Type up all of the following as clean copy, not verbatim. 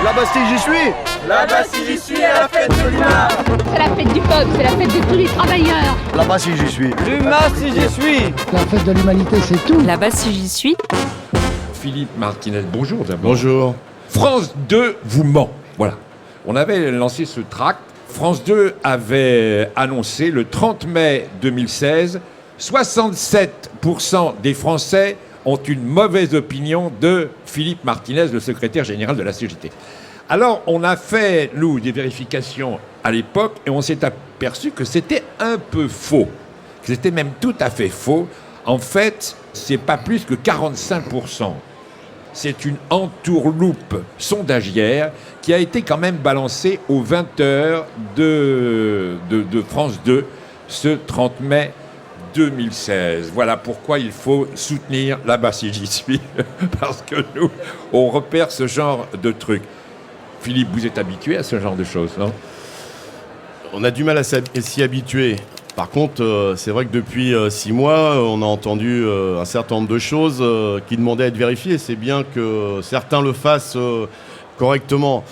La Bastille, j'y suis. La Bastille, j'y suis à la fête de l'UMA. C'est la fête du peuple, c'est la fête de tous les travailleurs. La Bastille, j'y suis. L'UMA, si j'y suis. La fête de l'humanité, c'est tout. Là-bas, si j'y suis. Philippe Martinez, bonjour d'abord. Bonjour. France 2 vous ment. Voilà. On avait lancé ce tract. France 2 avait annoncé le 30 mai 2016, 67% des Français ont une mauvaise opinion de Philippe Martinez, le secrétaire général de la CGT. Alors, on a fait, nous, des vérifications à l'époque et on s'est aperçu que c'était un peu faux. Que c'était même tout à fait faux. En fait, c'est pas plus que 45%. C'est une entourloupe sondagière qui a été quand même balancée aux 20h de France 2 ce 30 mai 2016. Voilà pourquoi il faut soutenir là-bas si j'y suis, parce que nous, on repère ce genre de trucs. Philippe, vous êtes habitué à ce genre de choses, non ? On a du mal à s'y habituer. Par contre, c'est vrai que depuis 6 mois, on a entendu un certain nombre de choses qui demandaient à être vérifiées. C'est bien que certains le fassent correctement.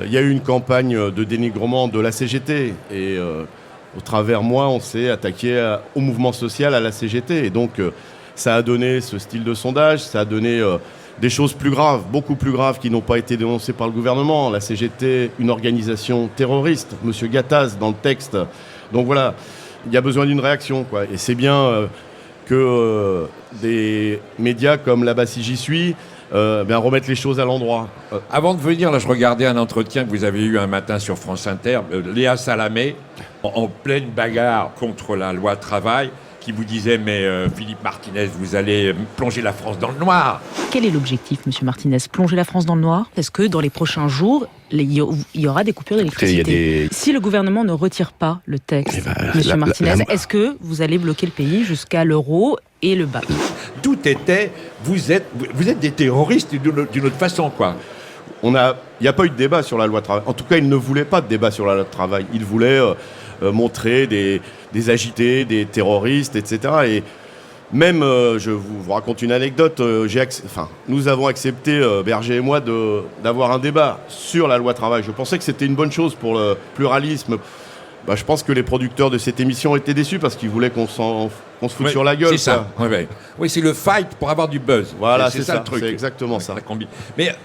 Il y a eu une campagne de dénigrement de la CGT et au travers moi, on s'est attaqué au mouvement social, à la CGT. Et donc, ça a donné ce style de sondage, ça a donné des choses plus graves, beaucoup plus graves, qui n'ont pas été dénoncées par le gouvernement. La CGT, une organisation terroriste, Monsieur Gattaz dans le texte. Donc voilà, il y a besoin d'une réaction, quoi. Et c'est bien que des médias comme là-bas si j'y suis remettent les choses à l'endroit. Avant de venir, là, je regardais un entretien que vous avez eu un matin sur France Inter, Léa Salamé, en pleine bagarre contre la loi travail, qui vous disait « Mais Philippe Martinez, vous allez plonger la France dans le noir ». Quel est l'objectif, Monsieur Martinez ? Plonger la France dans le noir ? Est-ce que dans les prochains jours, il y aura des coupures d'électricité ? Si le gouvernement ne retire pas le texte, Monsieur Martinez, est-ce que vous allez bloquer le pays jusqu'à l'euro et le BAC ? Tout était « Vous êtes des terroristes d'une autre façon, quoi ». Il n'y a pas eu de débat sur la loi travail. En tout cas, il ne voulait pas de débat sur la loi travail. Il voulait montrer des agités, des terroristes, etc. Et même, je vous raconte une anecdote, nous avons accepté, Berger et moi, d'avoir un débat sur la loi travail. Je pensais que c'était une bonne chose pour le pluralisme. Je pense que les producteurs de cette émission étaient déçus parce qu'ils voulaient qu'on se foute sur la gueule. C'est ça. Oui, c'est le fight pour avoir du buzz. Voilà, c'est ça le truc. C'est exactement ça. Mais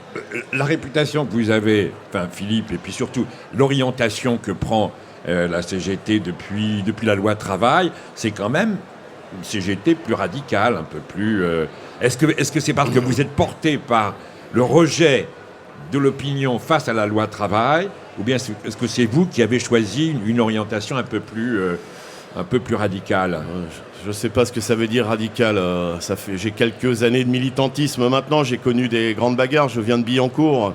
la réputation que vous avez, Philippe, et puis surtout l'orientation que prend la CGT depuis la loi travail, c'est quand même une CGT plus radicale, un peu plus... Est-ce que c'est parce que vous êtes porté par le rejet de l'opinion face à la loi travail, ou bien est-ce que c'est vous qui avez choisi une orientation un peu plus radicale ? Je ne sais pas ce que ça veut dire radical. J'ai quelques années de militantisme maintenant, j'ai connu des grandes bagarres, je viens de Billancourt.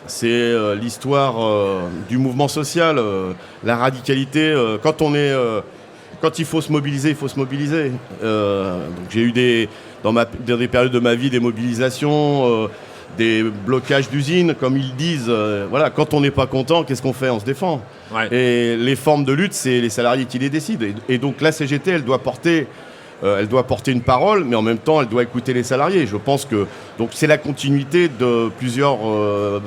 C'est l'histoire du mouvement social, la radicalité. Quand il faut se mobiliser, il faut se mobiliser. Donc j'ai eu dans des périodes de ma vie des mobilisations, des blocages d'usines, comme ils disent. Voilà, quand on n'est pas content, qu'est-ce qu'on fait ? On se défend. Ouais. Et les formes de lutte, c'est les salariés qui les décident. Et donc la CGT, elle doit porter une parole, mais en même temps, elle doit écouter les salariés. Je pense que donc c'est la continuité de plusieurs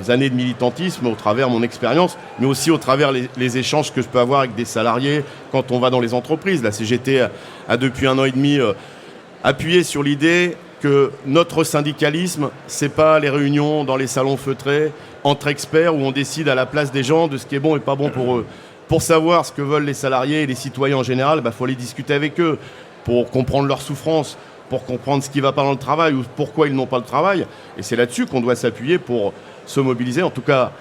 années de militantisme au travers de mon expérience, mais aussi au travers les échanges que je peux avoir avec des salariés quand on va dans les entreprises. La CGT a depuis 1 an et demi appuyé sur l'idée que notre syndicalisme, c'est pas les réunions dans les salons feutrés entre experts où on décide à la place des gens de ce qui est bon et pas bon pour eux. Pour savoir ce que veulent les salariés et les citoyens en général, faut aller discuter avec eux pour comprendre leurs souffrances, pour comprendre ce qui ne va pas dans le travail ou pourquoi ils n'ont pas le travail. Et c'est là-dessus qu'on doit s'appuyer pour se mobiliser. En tout cas,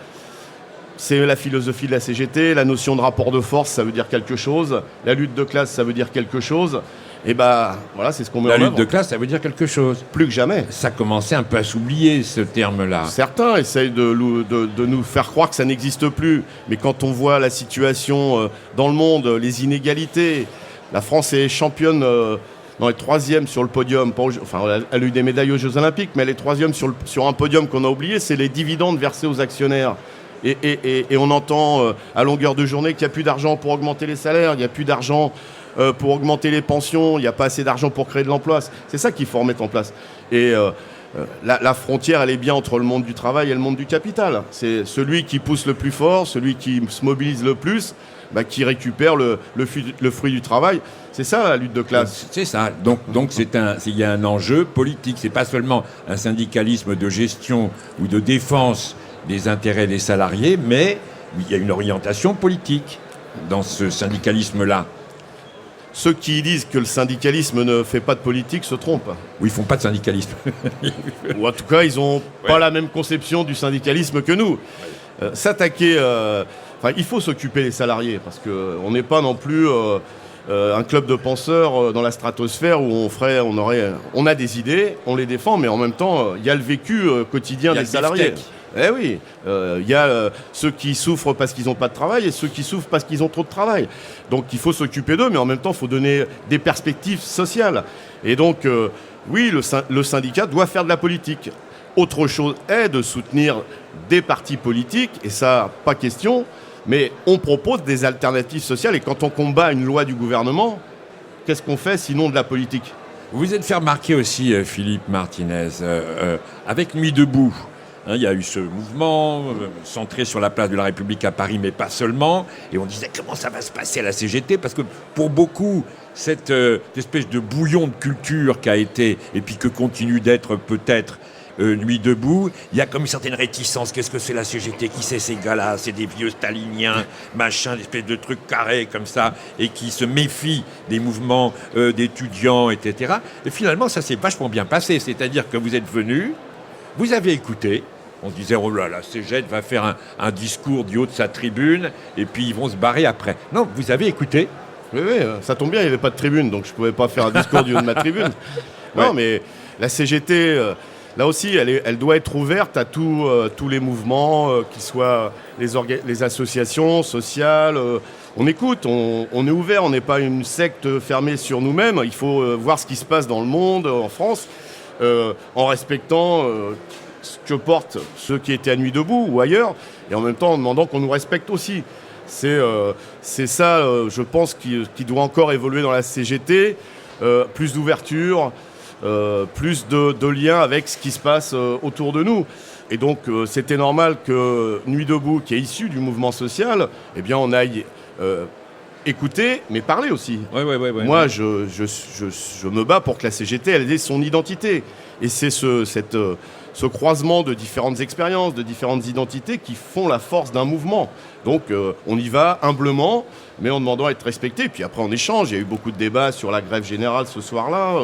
c'est la philosophie de la CGT. La notion de rapport de force, ça veut dire quelque chose. La lutte de classe, ça veut dire quelque chose. Et voilà, c'est ce qu'on met en œuvre. La lutte de classe, ça veut dire quelque chose. Plus que jamais. Ça commençait un peu à s'oublier, ce terme-là. Certains essayent de nous faire croire que ça n'existe plus. Mais quand on voit la situation dans le monde, les inégalités, la France est championne, elle est 3e sur le podium. Elle a eu des médailles aux Jeux Olympiques, mais elle est 3e sur un podium qu'on a oublié, c'est les dividendes versés aux actionnaires. Et on entend à longueur de journée qu'il n'y a plus d'argent pour augmenter les salaires, il n'y a plus d'argent pour augmenter les pensions, il n'y a pas assez d'argent pour créer de l'emploi. C'est ça qu'il faut remettre en place. Et la frontière, elle est bien entre le monde du travail et le monde du capital. C'est celui qui pousse le plus fort, celui qui se mobilise le plus, qui récupère le fruit du travail. C'est ça la lutte de classe. C'est ça. Donc il y a un enjeu politique. C'est pas seulement un syndicalisme de gestion ou de défense des intérêts des salariés, mais il y a une orientation politique dans ce syndicalisme-là. Ceux qui disent que le syndicalisme ne fait pas de politique se trompent. Oui, ils font pas de syndicalisme. Ou en tout cas, ils n'ont pas la même conception du syndicalisme que nous. S'attaquer... il faut s'occuper des salariés, parce qu'on n'est pas non plus un club de penseurs dans la stratosphère où on a des idées, on les défend, mais en même temps, il y a le vécu quotidien des salariés. Eh oui, il y a ceux qui souffrent parce qu'ils n'ont pas de travail et ceux qui souffrent parce qu'ils ont trop de travail. Donc il faut s'occuper d'eux, mais en même temps, il faut donner des perspectives sociales. Et donc, oui, le syndicat doit faire de la politique. Autre chose est de soutenir des partis politiques, et ça, pas question, mais on propose des alternatives sociales. Et quand on combat une loi du gouvernement, qu'est-ce qu'on fait sinon de la politique ? Vous vous êtes fait remarquer aussi, Philippe Martinez, avec Nuit debout. Il y a eu ce mouvement centré sur la place de la République à Paris, mais pas seulement. Et on disait comment ça va se passer à la CGT, parce que pour beaucoup, cette espèce de bouillon de culture qui a été, et puis que continue d'être peut-être Nuit debout, il y a comme une certaine réticence. Qu'est-ce que c'est la CGT? Qui c'est ces gars-là? C'est des vieux staliniens, machin, des espèces de trucs carrés comme ça, et qui se méfient des mouvements d'étudiants, etc. Et finalement, ça s'est vachement bien passé. C'est-à-dire que vous êtes venus, vous avez écouté. On se disait, oh là, la CGT va faire un discours du haut de sa tribune, et puis ils vont se barrer après. Non, vous avez écouté. Oui, ça tombe bien, il n'y avait pas de tribune, donc je ne pouvais pas faire un discours du haut de ma tribune. Non, mais la CGT, là aussi, elle doit être ouverte à tous les mouvements, qu'ils soient les associations sociales. On écoute, on est ouvert, on n'est pas une secte fermée sur nous-mêmes. Il faut voir ce qui se passe dans le monde, en France, en respectant... ce que portent ceux qui étaient à Nuit debout ou ailleurs, et en même temps en demandant qu'on nous respecte aussi. C'est ça, je pense, qui doit encore évoluer dans la CGT, plus d'ouverture, plus de liens avec ce qui se passe autour de nous. Et donc, c'était normal que Nuit debout, qui est issu du mouvement social, eh bien, on aille écouter, mais parler aussi. Moi, je me bats pour que la CGT, elle ait son identité. Et c'est ce croisement de différentes expériences, de différentes identités qui font la force d'un mouvement. Donc on y va humblement, mais en demandant à être respecté. Et puis après on échange, il y a eu beaucoup de débats sur la grève générale ce soir-là.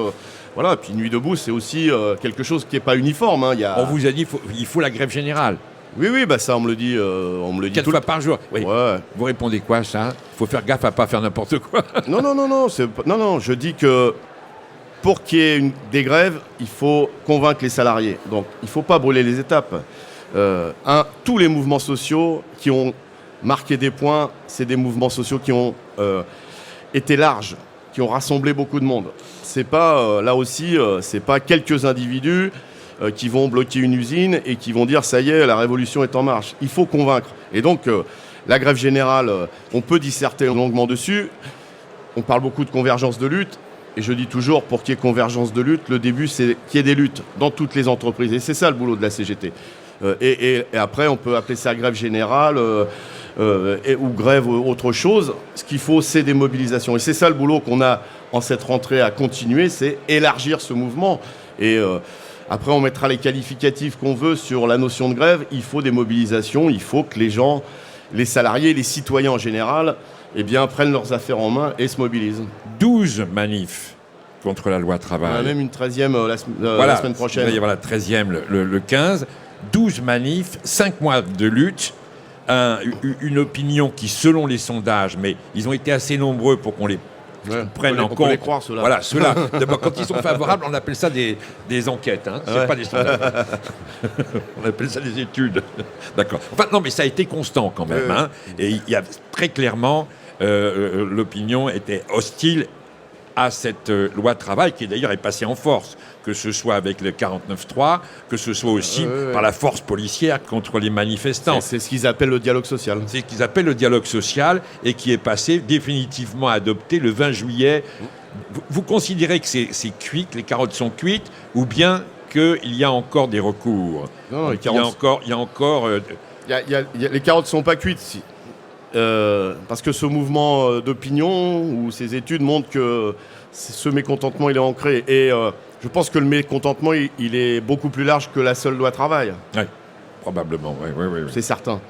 Voilà, puis Nuit debout, c'est aussi quelque chose qui n'est pas uniforme. On vous a dit qu'il faut la grève générale. Oui, ça on me le dit. 4 fois par jour. Oui. Ouais. Vous répondez quoi, ça? Il faut faire gaffe à pas faire n'importe quoi. Non, je dis que pour qu'il y ait des grèves, il faut convaincre les salariés. Donc, il ne faut pas brûler les étapes. Tous les mouvements sociaux qui ont marqué des points, c'est des mouvements sociaux qui ont été larges, qui ont rassemblé beaucoup de monde. C'est pas, là aussi, c'est pas quelques individus qui vont bloquer une usine et qui vont dire « ça y est, la révolution est en marche ». Il faut convaincre. Et donc, la grève générale, on peut disserter longuement dessus. On parle beaucoup de convergence de lutte. Et je dis toujours, pour qu'il y ait convergence de lutte, le début, c'est qu'il y ait des luttes dans toutes les entreprises. Et c'est ça le boulot de la CGT. Et après, on peut appeler ça grève générale ou grève autre chose. Ce qu'il faut, c'est des mobilisations. Et c'est ça le boulot qu'on a en cette rentrée à continuer, c'est élargir ce mouvement. Et après, on mettra les qualificatifs qu'on veut sur la notion de grève. Il faut des mobilisations, il faut que les gens, les salariés, les citoyens en général, prennent leurs affaires en main et se mobilisent. 12 manifs contre la loi travail. On a même une 13e la semaine prochaine. Il y aura la 13e le 15. 12 manifs, 5 mois de lutte, une opinion qui, selon les sondages, mais ils ont été assez nombreux pour qu'on les prenne en compte. On peut les croire, ceux-là. Voilà, ceux-là. D'abord, quand ils sont favorables, on appelle ça des enquêtes. Hein. C'est pas des sondages. On appelle ça des études. D'accord. Enfin, non, mais ça a été constant quand même. Hein. Et il y a très clairement... l'opinion était hostile à cette loi travail qui d'ailleurs est passée en force, que ce soit avec le 49.3, que ce soit aussi par la force policière contre les manifestants. C'est ce qu'ils appellent le dialogue social. C'est ce qu'ils appellent le dialogue social et qui est passé définitivement adopté le 20 juillet. Vous considérez que c'est cuit, que les carottes sont cuites, ou bien qu'il y a encore des recours. Non, il y a encore les carottes sont pas cuites. Parce que ce mouvement d'opinion ou ces études montrent que ce mécontentement il est ancré. Et je pense que le mécontentement il est beaucoup plus large que la seule loi travail. Oui, probablement, oui. C'est certain.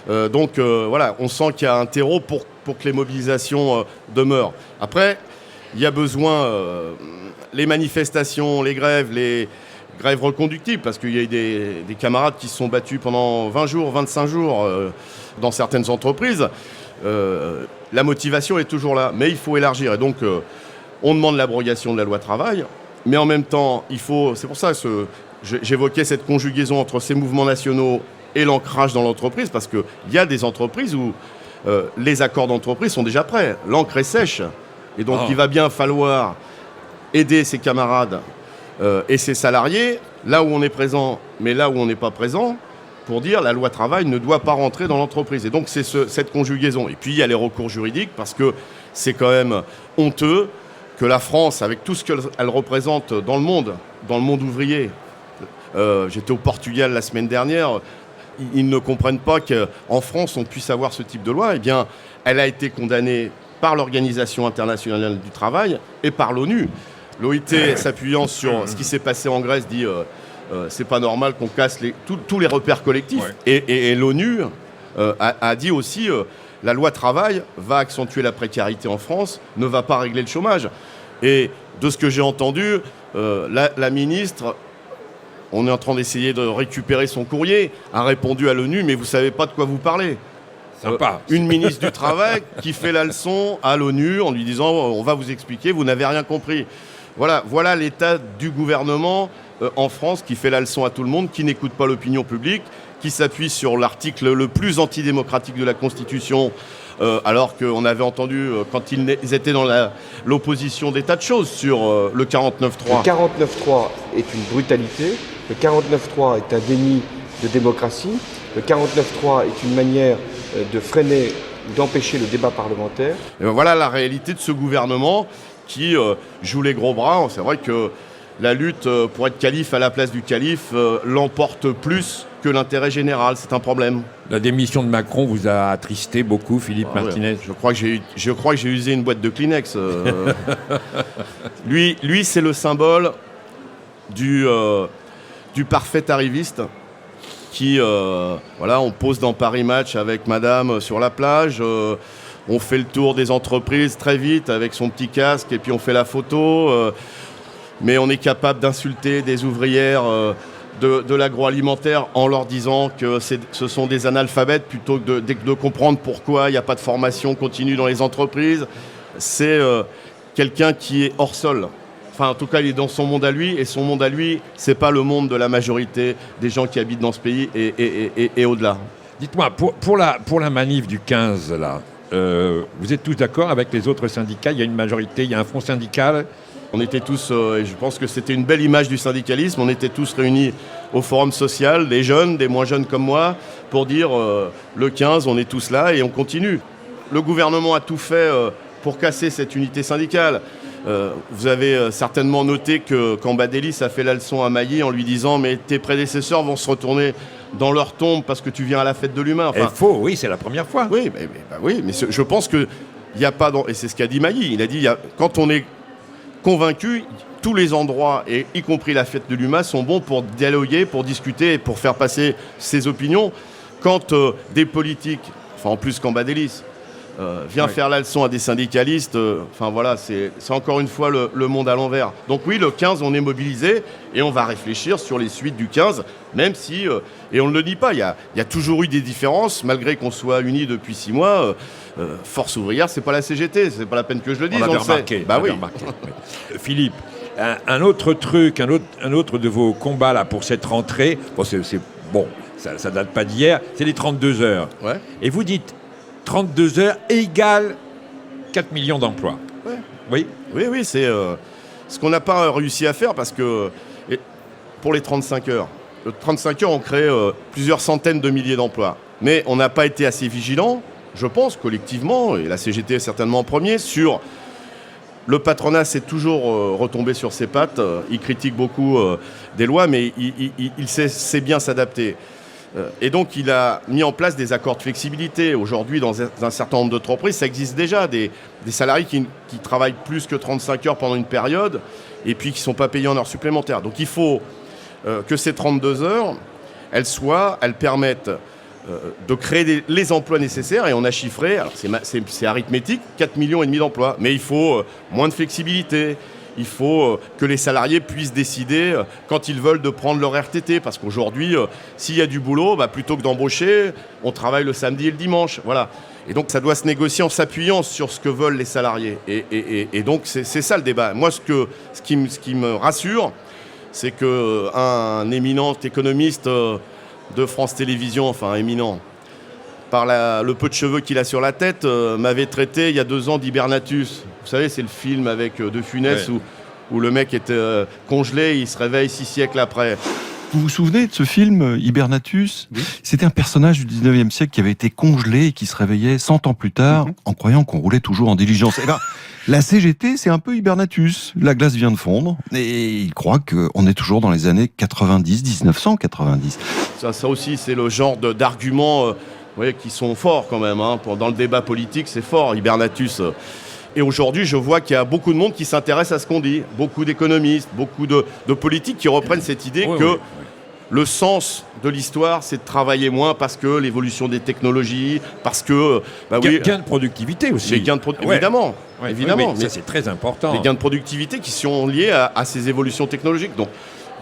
Donc voilà, on sent qu'il y a un terreau pour que les mobilisations demeurent. Après, il y a besoin, les manifestations, les grèves reconductibles, parce qu'il y a eu des camarades qui se sont battus pendant 20 jours, 25 jours dans certaines entreprises. La motivation est toujours là, mais il faut élargir. Et donc, on demande l'abrogation de la loi travail, mais en même temps, c'est pour ça que j'évoquais cette conjugaison entre ces mouvements nationaux et l'ancrage dans l'entreprise, parce qu'il y a des entreprises où les accords d'entreprise sont déjà prêts. L'encre est sèche. Et donc, il va bien falloir aider ses camarades et ses salariés, là où on est présent, mais là où on n'est pas présent, pour dire la loi travail ne doit pas rentrer dans l'entreprise. Et donc, c'est cette conjugaison. Et puis, il y a les recours juridiques, parce que c'est quand même honteux que la France, avec tout ce qu'elle représente dans le monde ouvrier, j'étais au Portugal la semaine dernière, ils ne comprennent pas qu'en France, on puisse avoir ce type de loi. Eh bien, elle a été condamnée par l'Organisation internationale du travail et par l'ONU. L'OIT, s'appuyant sur ce qui s'est passé en Grèce, dit c'est pas normal qu'on casse tous les repères collectifs. Ouais. Et l'ONU a dit aussi la loi travail va accentuer la précarité en France, ne va pas régler le chômage. Et de ce que j'ai entendu, la ministre, on est en train d'essayer de récupérer son courrier, a répondu à l'ONU, mais vous savez pas de quoi vous parlez. Sympa. Une ministre du Travail qui fait la leçon à l'ONU en lui disant on va vous expliquer, vous n'avez rien compris. Voilà l'état du gouvernement en France qui fait la leçon à tout le monde, qui n'écoute pas l'opinion publique, qui s'appuie sur l'article le plus antidémocratique de la Constitution, alors qu'on avait entendu quand ils étaient dans l'opposition des tas de choses sur le 49-3. Le 49-3 est une brutalité, le 49-3 est un déni de démocratie, le 49-3 est une manière de freiner ou d'empêcher le débat parlementaire. Et voilà la réalité de ce gouvernement qui joue les gros bras. C'est vrai que la lutte pour être calife à la place du calife l'emporte plus que l'intérêt général. C'est un problème. La démission de Macron vous a attristé beaucoup, Philippe Martinez. Ouais. Je crois que j'ai usé une boîte de Kleenex. Lui, c'est le symbole du parfait arriviste. On pose dans Paris Match avec madame sur la plage, on fait le tour des entreprises très vite avec son petit casque et puis on fait la photo, mais on est capable d'insulter des ouvrières de l'agroalimentaire en leur disant que ce sont des analphabètes plutôt que de comprendre pourquoi il n'y a pas de formation continue dans les entreprises. C'est quelqu'un qui est hors sol. Enfin, en tout cas, il est dans son monde à lui, et son monde à lui, c'est pas le monde de la majorité des gens qui habitent dans ce pays et au-delà. Dites-moi, pour la manif du 15, là, vous êtes tous d'accord avec les autres syndicats? Il y a une majorité, il y a un front syndical? On était tous, et je pense que c'était une belle image du syndicalisme, on était tous réunis au forum social, des jeunes, des moins jeunes comme moi, pour dire le 15, on est tous là et on continue. Le gouvernement a tout fait pour casser cette unité syndicale. Vous avez certainement noté que Cambadélis a fait la leçon à Mailly en lui disant « Mais tes prédécesseurs vont se retourner dans leur tombe parce que tu viens à la fête de l'humain. » Enfin, faux, oui, c'est la première fois. Oui, mais je pense qu'il n'y a pas... Et c'est ce qu'a dit Mailly. Il a dit quand on est convaincu, tous les endroits, et y compris la fête de l'humain, sont bons pour dialoguer, pour discuter et pour faire passer ses opinions. Quand des politiques, enfin en plus Cambadélis, vient faire la leçon à des syndicalistes, c'est encore une fois le monde à l'envers. Donc oui, le 15, on est mobilisé et on va réfléchir sur les suites du 15, même si, et on ne le dit pas, il y a toujours eu des différences, malgré qu'on soit unis depuis 6 mois. Force ouvrière, c'est pas la CGT, c'est pas la peine que je le dise. On l'avait remarqué. Bah oui. Philippe, un autre truc, un autre de vos combats là pour cette rentrée, ça date pas d'hier, c'est les 32 heures. Ouais. Et vous dites 32 heures égale 4 millions d'emplois. Ouais. Oui, c'est ce qu'on n'a pas réussi à faire parce que pour les 35 heures, 35 heures ont créé plusieurs centaines de milliers d'emplois. Mais on n'a pas été assez vigilants, je pense, collectivement, et la CGT est certainement en premier, sur Le patronat s'est toujours retombé sur ses pattes. Il critique beaucoup des lois, mais il sait bien s'adapter. Et donc, il a mis en place des accords de flexibilité. Aujourd'hui, dans un certain nombre d'entreprises, ça existe déjà. Des salariés qui travaillent plus que 35 heures pendant une période et puis qui ne sont pas payés en heures supplémentaires. Donc, il faut que ces 32 heures, elles permettent de créer les emplois nécessaires, et on a chiffré, alors c'est arithmétique, 4,5 millions d'emplois. Mais il faut moins de flexibilité, il faut que les salariés puissent décider quand ils veulent de prendre leur RTT, parce qu'aujourd'hui, s'il y a du boulot, plutôt que d'embaucher, on travaille le samedi et le dimanche. Voilà. Et donc ça doit se négocier en s'appuyant sur ce que veulent les salariés. Et donc c'est ça le débat. Moi, ce qui me rassure, c'est qu'un éminent économiste de France Télévisions, enfin éminent, par le peu de cheveux qu'il a sur la tête, m'avait traité il y a 2 ans d'hibernatus. Vous savez, c'est le film avec De Funès où le mec est congelé, il se réveille 6 siècles après. Vous vous souvenez de ce film, Hibernatus ? Oui. C'était un personnage du 19e siècle qui avait été congelé et qui se réveillait 100 ans plus tard en croyant qu'on roulait toujours en diligence. Et la CGT, c'est un peu Hibernatus. La glace vient de fondre et il croit qu'on est toujours dans les années 1990. Ça aussi, c'est le genre d'arguments qui sont forts quand même. Dans le débat politique, c'est fort, Hibernatus. Et aujourd'hui, je vois qu'il y a beaucoup de monde qui s'intéresse à ce qu'on dit. Beaucoup d'économistes, beaucoup de politiques qui reprennent cette idée que le sens de l'histoire, c'est de travailler moins parce que l'évolution des technologies, parce que... gain de productivité aussi. Les gains de évidemment. Évidemment. Mais ça, c'est très important. Les gains de productivité qui sont liés à ces évolutions technologiques. Donc,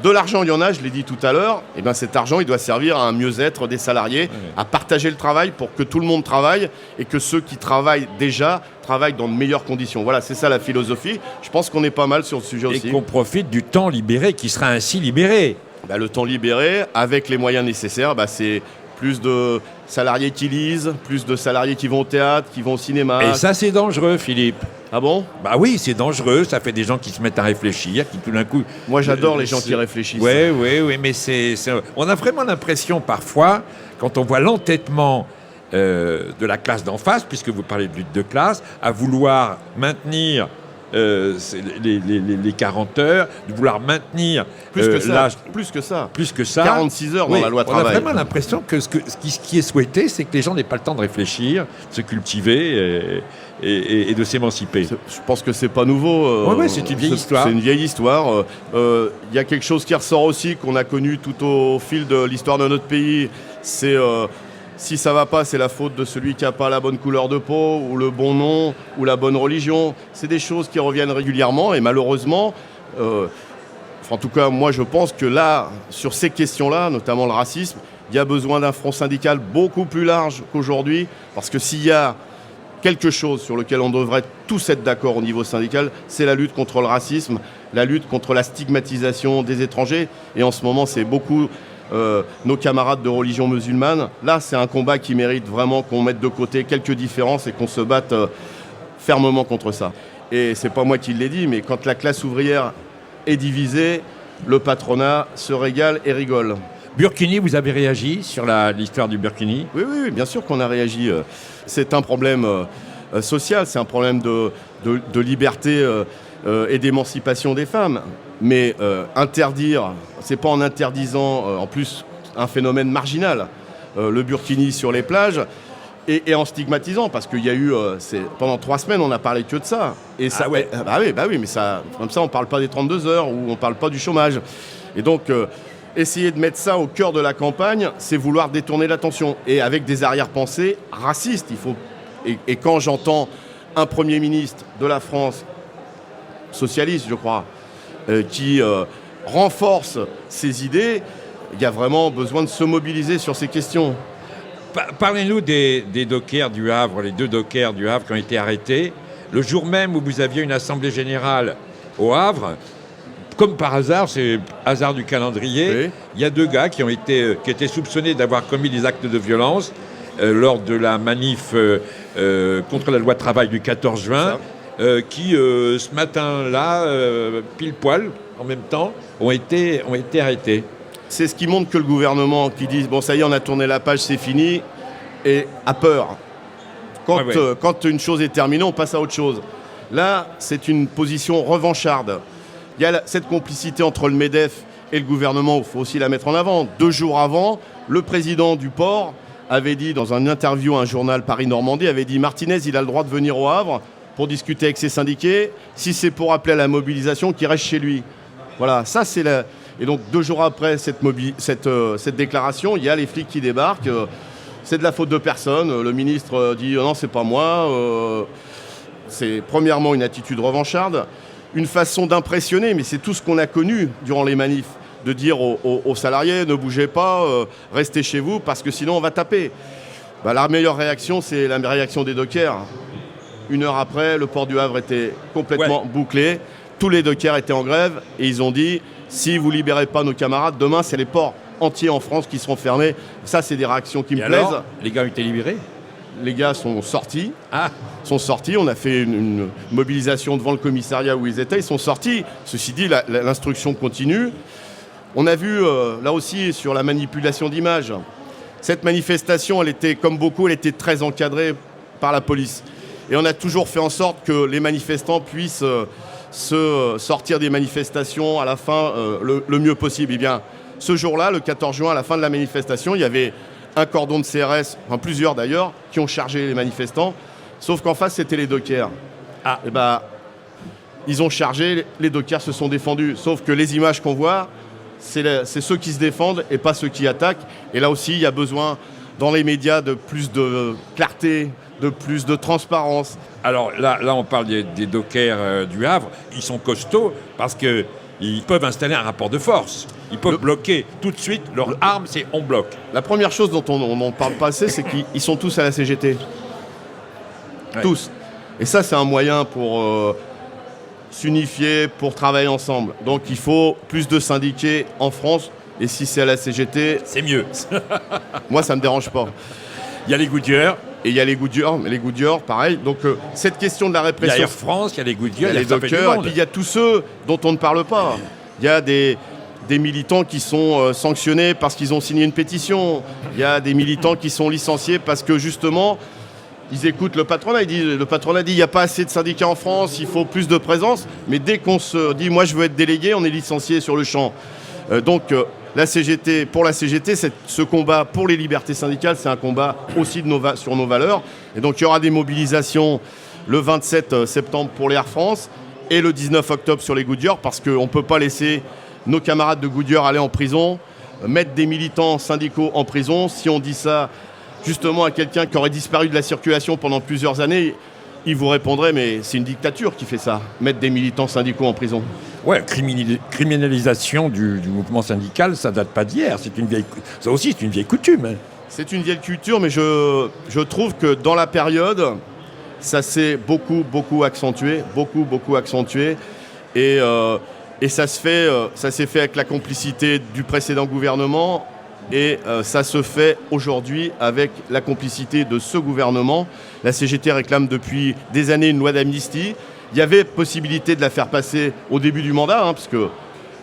de l'argent, il y en a, je l'ai dit tout à l'heure. Et cet argent, il doit servir à un mieux-être des salariés, à partager le travail pour que tout le monde travaille et que ceux qui travaillent déjà travaillent dans de meilleures conditions. Voilà, c'est ça la philosophie. Je pense qu'on est pas mal sur le sujet aussi. Et qu'on profite du temps libéré qui sera ainsi libéré. Le temps libéré, avec les moyens nécessaires, c'est plus de salariés qui lisent, plus de salariés qui vont au théâtre, qui vont au cinéma. Et ça, c'est dangereux, Philippe. Ah bon ? Oui, c'est dangereux. Ça fait des gens qui se mettent à réfléchir, qui tout d'un coup... Moi, j'adore les gens qui réfléchissent. Oui, mais on a vraiment l'impression, parfois, quand on voit l'entêtement de la classe d'en face, puisque vous parlez de lutte de classe, à vouloir maintenir... les 40 heures, de vouloir maintenir l'âge... Plus que ça. 46 heures dans la loi travail. On a vraiment l'impression que ce qui est souhaité, c'est que les gens n'aient pas le temps de réfléchir, de se cultiver et de s'émanciper. Je pense que c'est pas nouveau. Oui, c'est une vieille histoire. C'est une vieille histoire. Y a quelque chose qui ressort aussi, qu'on a connu tout au fil de l'histoire de notre pays. C'est... si ça va pas, c'est la faute de celui qui n'a pas la bonne couleur de peau, ou le bon nom, ou la bonne religion. C'est des choses qui reviennent régulièrement, et malheureusement, en tout cas, moi je pense que là, sur ces questions-là, notamment le racisme, il y a besoin d'un front syndical beaucoup plus large qu'aujourd'hui, parce que s'il y a quelque chose sur lequel on devrait tous être d'accord au niveau syndical, c'est la lutte contre le racisme, la lutte contre la stigmatisation des étrangers, et en ce moment, c'est beaucoup... nos camarades de religion musulmane. Là, c'est un combat qui mérite vraiment qu'on mette de côté quelques différences et qu'on se batte fermement contre ça. Et c'est pas moi qui l'ai dit, mais quand la classe ouvrière est divisée, le patronat se régale et rigole. Burkini, vous avez réagi sur l'histoire du Burkini ? Oui, bien sûr qu'on a réagi. C'est un problème social, c'est un problème de liberté et d'émancipation des femmes. Mais interdire, c'est pas en interdisant, en plus, un phénomène marginal, le burkini sur les plages, et en stigmatisant, parce qu'il y a eu, pendant 3 semaines, on n'a parlé que de ça. Et ça, oui, mais ça, comme ça, on parle pas des 32 heures, ou on parle pas du chômage. Et donc, essayer de mettre ça au cœur de la campagne, c'est vouloir détourner l'attention. Et avec des arrière-pensées racistes, et quand j'entends un Premier ministre de la France, socialiste, je crois, qui renforce ces idées, il y a vraiment besoin de se mobiliser sur ces questions. Parlez-nous des dockers du Havre, les 2 dockers du Havre qui ont été arrêtés. Le jour même où vous aviez une assemblée générale au Havre, comme par hasard, c'est hasard du calendrier, il y a 2 gars qui étaient soupçonnés d'avoir commis des actes de violence lors de la manif contre la loi travail du 14 juin. Qui, ce matin-là, pile poil, en même temps, ont été arrêtés. C'est ce qui montre que le gouvernement, qui dit « bon, ça y est, on a tourné la page, c'est fini », et a peur. Quand une chose est terminée, on passe à autre chose. Là, c'est une position revancharde. Il y a cette complicité entre le MEDEF et le gouvernement, il faut aussi la mettre en avant. 2 jours avant, le président du port avait dit, dans une interview à un journal Paris-Normandie, avait dit « Martinez, il a le droit de venir au Havre pour discuter avec ses syndiqués. Si c'est pour appeler à la mobilisation, qu'il reste chez lui. » Voilà, ça c'est la... Et donc 2 jours après cette déclaration, il y a les flics qui débarquent. C'est de la faute de personne. Le ministre dit non, c'est pas moi. C'est premièrement une attitude revancharde, une façon d'impressionner, mais c'est tout ce qu'on a connu durant les manifs, de dire aux salariés ne bougez pas, restez chez vous parce que sinon on va taper. La meilleure réaction, c'est la réaction des dockers. 1 heure après, le port du Havre était complètement bouclé. Tous les dockers étaient en grève et ils ont dit si vous libérez pas nos camarades, demain c'est les ports entiers en France qui seront fermés. Ça, c'est des réactions qui me plaisent. Les gars ont été libérés ? Les gars sont sortis. On a fait une mobilisation devant le commissariat où ils étaient. Ils sont sortis. Ceci dit, l'instruction continue. On a vu, là aussi, sur la manipulation d'images. Cette manifestation, elle était, comme beaucoup, elle était très encadrée par la police. Et on a toujours fait en sorte que les manifestants puissent se sortir des manifestations à la fin le mieux possible. Eh bien, ce jour-là, le 14 juin, à la fin de la manifestation, il y avait un cordon de CRS, enfin plusieurs d'ailleurs, qui ont chargé les manifestants. Sauf qu'en face, c'était les dockers. Et ils ont chargé, les dockers se sont défendus. Sauf que les images qu'on voit, c'est ceux qui se défendent et pas ceux qui attaquent. Et là aussi, il y a besoin, dans les médias, de plus de clarté, de plus de transparence. Alors là on parle des dockers du Havre. Ils sont costauds parce qu'ils peuvent installer un rapport de force. Ils peuvent bloquer tout de suite. Leur arme, c'est on bloque. La première chose dont on n'en parle pas assez, c'est qu'ils sont tous à la CGT. Ouais. Tous. Et ça, c'est un moyen pour s'unifier, pour travailler ensemble. Donc il faut plus de syndiqués en France. Et si c'est à la CGT... c'est mieux. Moi, ça ne me dérange pas. Il y a les Goodyear. Et il y a les Goodyear, mais les Goodyear, pareil. Donc cette question de la répression... Il y a Air France, il y a les Goodyear, il y a les dockers, et puis il y a tous ceux dont on ne parle pas. Il y a des militants qui sont sanctionnés parce qu'ils ont signé une pétition. Il y a des militants qui sont licenciés parce que justement, ils écoutent le patronat. Le patronat dit il n'y a pas assez de syndicats en France, il faut plus de présence. Mais dès qu'on se dit moi je veux être délégué, on est licencié sur le champ. La CGT, pour la CGT, ce combat pour les libertés syndicales, c'est un combat aussi sur nos valeurs. Et donc il y aura des mobilisations le 27 septembre pour les Air France et le 19 octobre sur les Goodyear, parce qu'on ne peut pas laisser nos camarades de Goodyear aller en prison, mettre des militants syndicaux en prison. Si on dit ça justement à quelqu'un qui aurait disparu de la circulation pendant plusieurs années, il vous répondrait mais c'est une dictature qui fait ça, mettre des militants syndicaux en prison. Ouais, criminalisation du mouvement syndical, ça date pas d'hier. Ça aussi, c'est une vieille coutume. Hein. C'est une vieille culture, mais je trouve que dans la période, ça s'est beaucoup accentué. Et ça s'est fait avec la complicité du précédent gouvernement. Et ça se fait aujourd'hui avec la complicité de ce gouvernement. La CGT réclame depuis des années une loi d'amnistie. Il y avait possibilité de la faire passer au début du mandat, parce que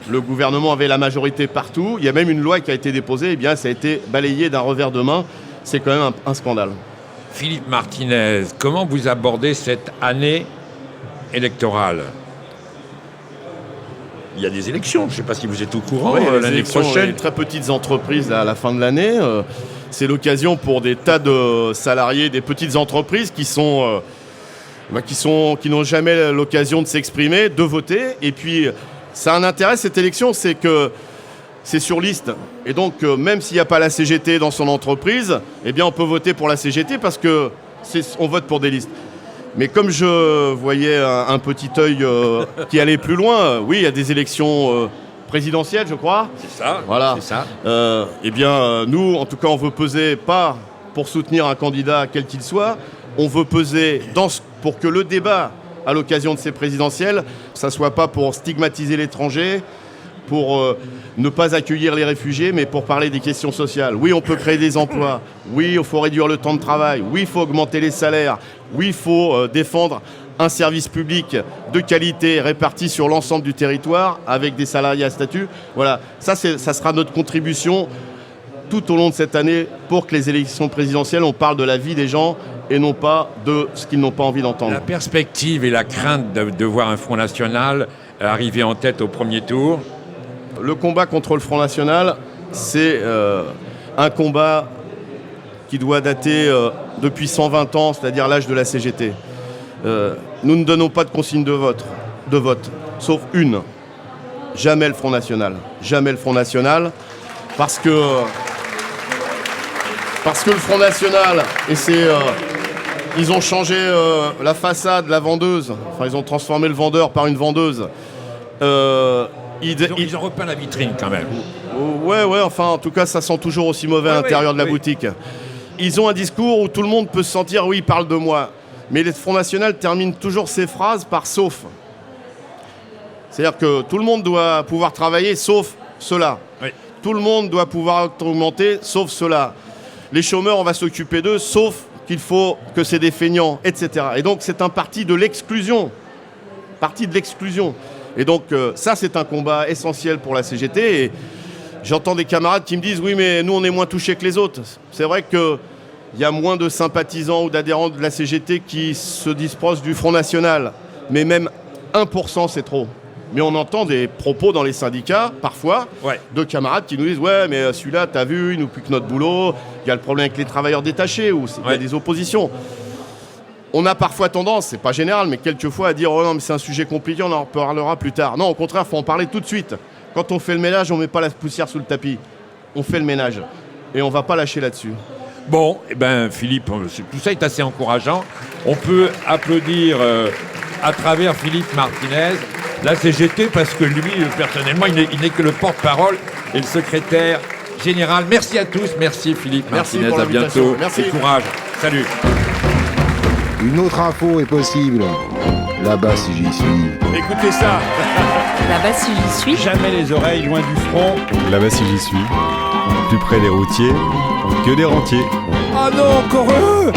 le gouvernement avait la majorité partout. Il y a même une loi qui a été déposée, et bien ça a été balayé d'un revers de main. C'est quand même un scandale. Philippe Martinez, comment vous abordez cette année électorale ? Il y a des élections, je ne sais pas si vous êtes au courant, l'année prochaine. Les très petites entreprises à la fin de l'année, c'est l'occasion pour des tas de salariés des petites entreprises qui n'ont jamais l'occasion de s'exprimer, de voter. Et puis, ça a un intérêt, cette élection, c'est que c'est sur liste. Et donc, même s'il n'y a pas la CGT dans son entreprise, eh bien, on peut voter pour la CGT parce qu'on vote pour des listes. Mais comme je voyais un petit œil qui allait plus loin, oui, il y a des élections présidentielles, je crois. C'est ça. Voilà. C'est ça. Eh bien, nous, en tout cas, on veut peser pas pour soutenir un candidat quel qu'il soit. On veut peser pour que le débat, à l'occasion de ces présidentielles, ça soit pas pour stigmatiser l'étranger, pour ne pas accueillir les réfugiés, mais pour parler des questions sociales. Oui, on peut créer des emplois. Oui, il faut réduire le temps de travail. Oui, il faut augmenter les salaires. Oui, il faut défendre un service public de qualité réparti sur l'ensemble du territoire avec des salariés à statut. Voilà, ça sera notre contribution tout au long de cette année pour que les élections présidentielles, on parle de la vie des gens et non pas de ce qu'ils n'ont pas envie d'entendre. La perspective et la crainte de voir un Front National arriver en tête au premier tour. Le combat contre le Front National, c'est un combat qui doit dater depuis 120 ans, c'est-à-dire l'âge de la CGT. Nous ne donnons pas de consigne de vote, sauf une. Jamais le Front National. Jamais le Front National, parce que le Front National, et ils ont changé la façade, la vendeuse, enfin ils ont transformé le vendeur par une vendeuse. Ils ont repeint la vitrine quand même. Ouais, enfin en tout cas ça sent toujours aussi mauvais à l'intérieur de la boutique. Ils ont un discours où tout le monde peut se sentir, oui, il parle de moi. Mais le Front National termine toujours ses phrases par « sauf ». C'est-à-dire que tout le monde doit pouvoir travailler, sauf ceux-là. Oui. Tout le monde doit pouvoir augmenter, sauf ceux-là. Les chômeurs, on va s'occuper d'eux, sauf qu'il faut que c'est des feignants, etc. Et donc, c'est un parti de l'exclusion. Et donc, ça, c'est un combat essentiel pour la CGT. Et j'entends des camarades qui me disent « Oui, mais nous, on est moins touchés que les autres. » C'est vrai qu'il y a moins de sympathisants ou d'adhérents de la CGT qui se disent proches du Front National. Mais même 1%, c'est trop. Mais on entend des propos dans les syndicats, parfois, de camarades qui nous disent « Ouais, mais celui-là, t'as vu, il nous pique notre boulot. Il y a le problème avec les travailleurs détachés, ou il y a des oppositions. » On a parfois tendance, c'est pas général, mais quelquefois à dire « Oh non, mais c'est un sujet compliqué, on en reparlera plus tard. » Non, au contraire, il faut en parler tout de suite. Quand on fait le ménage, on ne met pas la poussière sous le tapis. On fait le ménage. Et on ne va pas lâcher là-dessus. Bon, eh ben, Philippe, tout ça est assez encourageant. On peut applaudir à travers Philippe Martinez la CGT, parce que lui, personnellement, il n'est que le porte-parole et le secrétaire général. Merci à tous. Merci Philippe Martinez. À bientôt. Merci. Et courage. Salut. Une autre info est possible. Là-bas, si j'y suis. Écoutez ça. Là-bas, si j'y suis. Jamais les oreilles loin du front. Là-bas, si j'y suis. Plus près des routiers que des rentiers. Oh non, encore eux.